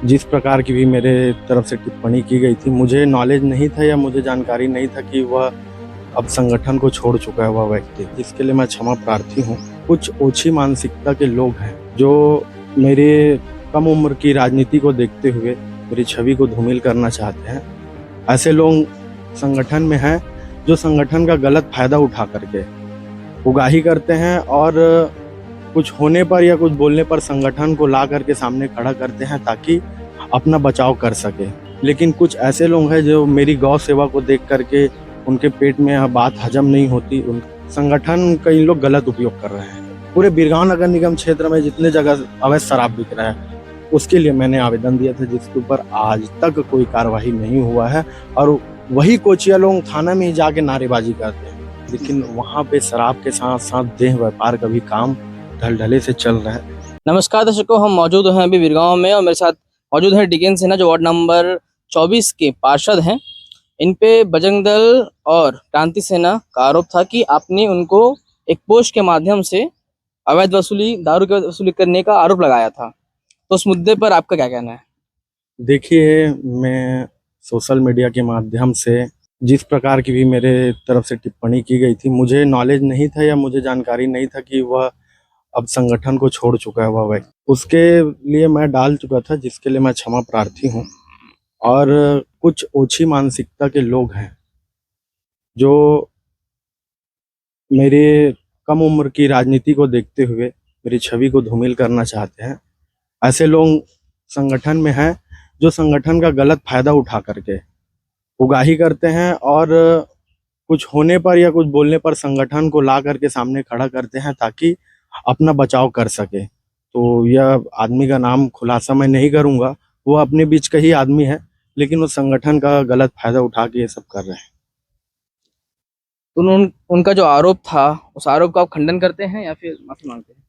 जिस प्रकार की भी मेरे तरफ से टिप्पणी की गई थी, मुझे नॉलेज नहीं था या मुझे जानकारी नहीं था कि वह अब संगठन को छोड़ चुका है वह व्यक्ति, जिसके लिए मैं क्षमा प्रार्थी हूँ। कुछ ओछी मानसिकता के लोग हैं, जो मेरे कम उम्र की राजनीति को देखते हुए मेरी छवि को धूमिल करना चाहते हैं। ऐसे लोग संगठन में हैं, जो संगठन का गलत फ़ायदा उठा करके उगाही करते हैं और कुछ होने पर या कुछ बोलने पर संगठन को ला करके सामने खड़ा करते हैं ताकि अपना बचाव कर सके। लेकिन कुछ ऐसे लोग हैं जो मेरी गौ सेवा को देख करके उनके पेट में यह बात हजम नहीं होती, उन संगठन का इन लोग गलत उपयोग कर रहे हैं। पूरे बिरगांव नगर निगम क्षेत्र में जितने जगह अवैध शराब बिक रहा है, उसके लिए मैंने आवेदन दिया था, जिसके ऊपर आज तक कोई कार्रवाई नहीं हुआ है। और वही कोचिया लोग थाना में ही जाके नारेबाजी करते हैं, लेकिन वहाँ पे शराब के साथ साथ देह व्यापार का भी काम ढलढले से चल रहा है। नमस्कार दर्शकों, हम मौजूद हैं अभी बिरगांव में और मेरे साथ मौजूद है डिकेन सिन्हा जो वार्ड नंबर 24 के पार्षद हैं। इन पे बजरंग दल और क्रांति सेना का आरोप था कि आपने उनको एक पोस्ट के माध्यम से अवैध वसूली, दारू की वसूली करने का आरोप लगाया था। तो उस मुद्दे पर आपका क्या कहना है? देखिए, मैं सोशल मीडिया के माध्यम से जिस प्रकार की भी मेरे तरफ से टिप्पणी की गई थी, मुझे नॉलेज नहीं था या मुझे जानकारी नहीं था कि वह अब संगठन को छोड़ चुका है वह व्यक्ति। उसके लिए मैं डाल चुका था, जिसके लिए मैं क्षमा प्रार्थी हूँ। और कुछ ओछी मानसिकता के लोग हैं, जो मेरे कम उम्र की राजनीति को देखते हुए मेरी छवि को धूमिल करना चाहते हैं। ऐसे लोग संगठन में हैं, जो संगठन का गलत फ़ायदा उठा करके उगाही करते हैं और कुछ होने पर या कुछ बोलने पर संगठन को ला करके सामने खड़ा करते हैं ताकि अपना बचाव कर सके। तो यह आदमी का नाम खुलासा मैं नहीं करूँगा, वो अपने बीच का ही आदमी है, लेकिन वो संगठन का गलत फ़ायदा उठा के ये सब कर रहे हैं। उनका जो आरोप था, उस आरोप का आप खंडन करते हैं या फिर माफी मांगते हैं?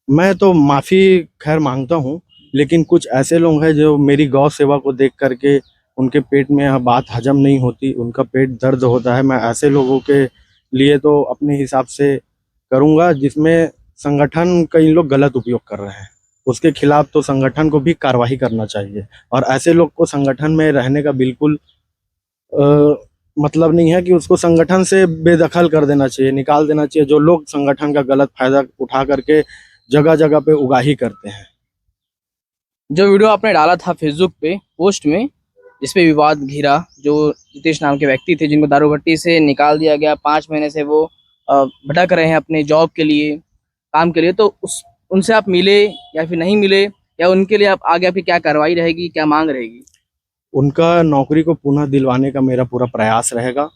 मैं तो माफ़ी खैर मांगता हूँ, लेकिन कुछ ऐसे लोग हैं जो मेरी गौ सेवा को देख करके उनके पेट में यह बात हजम नहीं होती, उनका पेट दर्द होता है। मैं ऐसे लोगों के लिए तो अपने हिसाब से करूँगा जिसमें संगठन का इन लोग गलत उपयोग कर रहे हैं, उसके खिलाफ तो संगठन को भी कार्रवाई करना चाहिए। और ऐसे लोग को संगठन में रहने का बिल्कुल मतलब नहीं है कि उसको संगठन से बेदखल कर देना चाहिए, निकाल देना चाहिए, जो लोग संगठन का गलत फ़ायदा उठा करके जगह जगह पे उगाही करते हैं। जो वीडियो आपने डाला था फेसबुक पे पोस्ट में, जिसपे विवाद घिरा, जो जितेश नाम के व्यक्ति थे जिनको दारू भट्टी से निकाल दिया गया, 5 महीने से वो भटक रहे हैं अपने जॉब के लिए, काम के लिए, तो उस उनसे आप मिले या फिर नहीं मिले, या उनके लिए आप आगे आपकी क्या कार्रवाई रहेगी, क्या मांग रहेगी? उनका नौकरी को पुनः दिलवाने का मेरा पूरा प्रयास रहेगा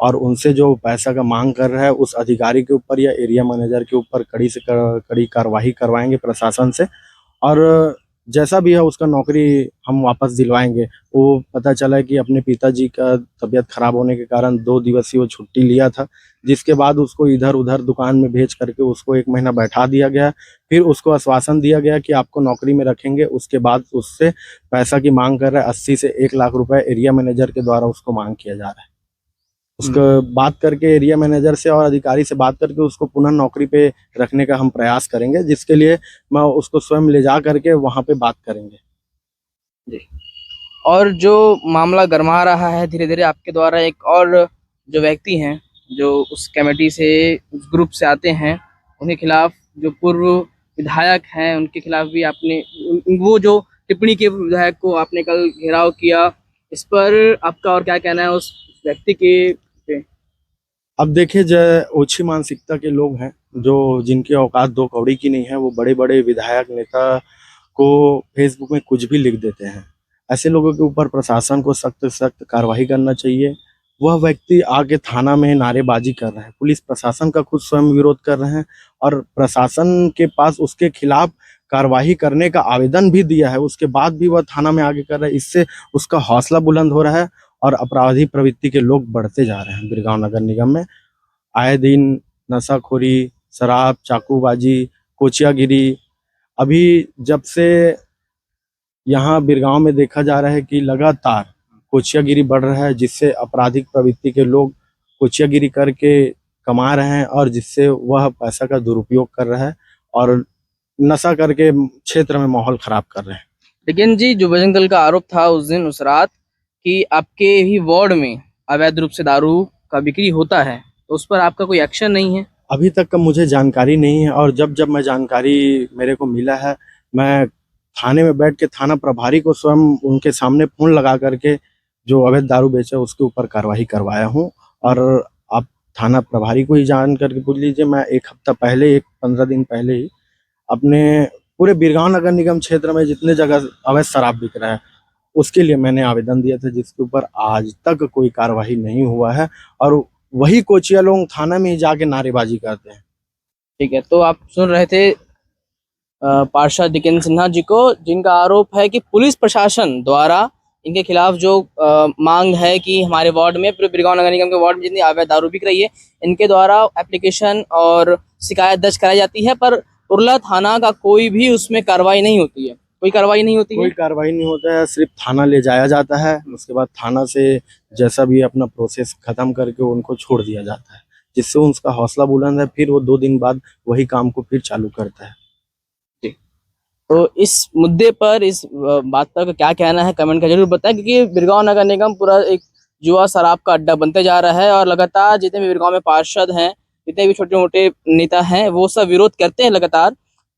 और उनसे जो पैसा का मांग कर रहा है उस अधिकारी के ऊपर या एरिया मैनेजर के ऊपर कड़ी से कड़ी कार्रवाई करवाएंगे प्रशासन से। और जैसा भी है उसका नौकरी हम वापस दिलवाएंगे। वो पता चला है कि अपने पिताजी का तबीयत खराब होने के कारण 2 दिवसीय वो छुट्टी लिया था, जिसके बाद उसको इधर-उधर दुकान में भेज करके उसको 1 महीना बैठा दिया गया। फिर उसको आश्वासन दिया गया कि आपको नौकरी में रखेंगे, उसके बाद उससे पैसा की माँग कर रहा है। 80 से 1 लाख रुपए एरिया मैनेजर के द्वारा उसको माँग किया जा रहा है। उसको बात करके एरिया मैनेजर से और अधिकारी से बात करके उसको पुनः नौकरी पे रखने का हम प्रयास करेंगे, जिसके लिए मैं उसको स्वयं ले जा करके वहाँ पे बात करेंगे। जी। और जो मामला गरमा रहा है धीरे-धीरे आपके द्वारा, एक और जो व्यक्ति हैं, जो उस कमेटी से, उस ग्रुप से आते हैं, उनके खिलाफ, जो पूर्व विधायक हैं, उनके खिलाफ भी आपने वो जो टिप्पणी के विधायक को आपने कल घेराव किया, इस पर आपका और क्या कहना है उस व्यक्ति के पे? अब देखिए, ओछी मानसिकता के लोग हैं, जो जिनकी औकात 2 कौड़ी की नहीं है, वो बड़े-बड़े विधायक नेता को फेसबुक में कुछ भी लिख देते हैं। ऐसे लोगों के ऊपर प्रशासन को सख्त से सख्त कार्रवाई करना चाहिए। वह व्यक्ति आके थाना में नारेबाजी कर रहे हैं, पुलिस प्रशासन का खुद स्वयं विरोध कर रहे हैं और प्रशासन के पास उसके खिलाफ कार्रवाई करने का आवेदन भी दिया है, उसके बाद भी वह थाना में आके कर रहा है। इससे उसका हौसला बुलंद हो रहा है और अपराधी प्रवृत्ति के लोग बढ़ते जा रहे हैं बिरगांव नगर निगम में। आए दिन नशाखोरी, शराब, चाकूबाजी, कोचियागिरी, अभी जब से यहाँ बिरगांव में देखा जा रहा है कि लगातार कोचियागिरी बढ़ रहा है, जिससे आपराधिक प्रवृत्ति के लोग कोचियागिरी करके कमा रहे हैं और जिससे वह पैसा का दुरुपयोग कर रहा है और नशा करके क्षेत्र में माहौल खराब कर रहे हैं। लेकिन जी जो बजरंग दल का आरोप था उस दिन उस रात कि आपके ही वार्ड में अवैध रूप से दारू का बिक्री होता है, तो उस पर आपका कोई एक्शन नहीं है? अभी तक का मुझे जानकारी नहीं है, और जब जब मैं जानकारी मेरे को मिला है, मैं थाने में बैठ के थाना प्रभारी को स्वयं उनके सामने फोन लगा करके जो अवैध दारू बेचा उसके ऊपर कार्रवाई करवाया हूँ। और आप थाना प्रभारी को ही जान करके पूछ लीजिए, मैं एक हफ्ता पहले, एक 15 दिन पहले ही अपने पूरे बिरगांव नगर निगम क्षेत्र में जितने जगह अवैध शराब बिक रहा है उसके लिए मैंने आवेदन दिया था, जिसके ऊपर आज तक कोई कार्रवाई नहीं हुआ है। और वही कोचिया लोग थाना में ही जाके नारेबाजी करते हैं। ठीक है, तो आप सुन रहे थे पार्षद दिकेंद्र सिन्हा जी को, जिनका आरोप है कि पुलिस प्रशासन द्वारा इनके खिलाफ जो मांग है कि हमारे वार्ड में, पूरे बिरगांव नगर निगम के वार्ड में जितनी अवैध दारू बिक रही है, इनके द्वारा एप्लीकेशन और शिकायत दर्ज कराई जाती है, पर उरला थाना का कोई भी उसमें कार्रवाई नहीं होती है। कोई कार्रवाई नहीं होती कोई है। कार्रवाई नहीं होता है, सिर्फ थाना ले जाया जाता है, उसके बाद थाना से जैसा भी अपना प्रोसेस खत्म करके उनको छोड़ दिया जाता है, जिससे उसका हौसला बुलंद है, फिर वो 2 दिन बाद वही काम को फिर चालू करता है। तो इस मुद्दे पर, इस बात पर क्या कहना है कमेंट का जरूर बताएं, क्योंकि बिरगांव नगर निगम पूरा एक जुआ शराब का अड्डा बनते जा रहा है और लगातार जितने भी बिरगांव में पार्षद हैं, जितने भी छोटे मोटे नेता हैं, वो सब विरोध करते हैं लगातार,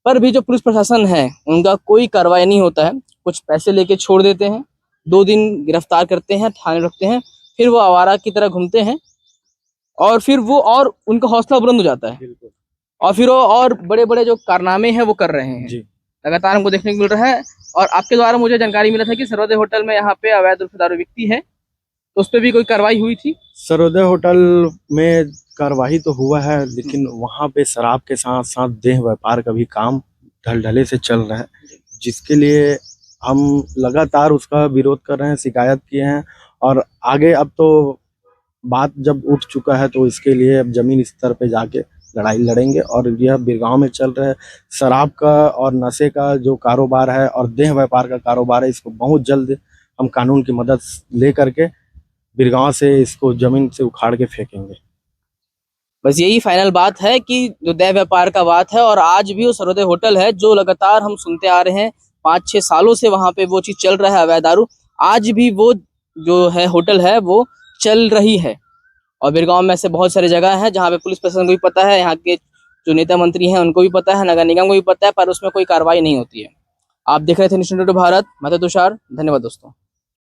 पर भी जो पुलिस प्रशासन है उनका कोई कार्रवाई नहीं होता है। कुछ पैसे लेके छोड़ देते हैं, 2 दिन गिरफ्तार करते हैं, थाने रखते हैं, फिर वो आवारा की तरह घूमते हैं और फिर वो और उनका हौसला बुलंद हो जाता है बिल्कुल और फिर वो और बड़े बड़े जो कारनामे हैं वो कर रहे हैं, जी। लगातार हमको देखने को मिल रहा है। और आपके द्वारा मुझे जानकारी मिला था कि सर्वोदय होटल में यहाँ पे अवैध रूप से दारू बिकती है, तो उस पर भी कोई कार्रवाई हुई थी? सर्वोदय होटल में कार्रवाई तो हुआ है, लेकिन वहाँ पे शराब के साथ साथ देह व्यापार का भी काम ढलढले से चल रहा है, जिसके लिए हम लगातार उसका विरोध कर रहे हैं, शिकायत किए हैं। और आगे अब तो बात जब उठ चुका है तो इसके लिए अब जमीन स्तर पे जाके लड़ाई लड़ेंगे। और यह बिरगांव में चल रहे शराब का और नशे का जो कारोबार है और देह व्यापार का कारोबार है, इसको बहुत जल्द हम कानून की मदद ले करके बिरगांव से इसको जमीन से उखाड़ के फेंकेंगे। बस यही फाइनल बात है कि जो देह व्यापार का बात है, और आज भी वो सर्वोदय होटल है जो लगातार हम सुनते आ रहे हैं, 5-6 सालों से वहां पे वो चीज चल रहा है, अवैध दारू, आज भी वो जो है होटल है वो चल रही है। और बिरगांव में ऐसे बहुत सारी जगह हैं जहाँ पे पुलिस प्रशासन को भी पता है, यहाँ के जो नेता मंत्री हैं उनको भी पता है, नगर निगम को भी पता है, पर उसमें कोई कार्रवाई नहीं होती है। आप देख रहे थे नेशन टुडे भारत, मैं था तुषार, धन्यवाद दोस्तों।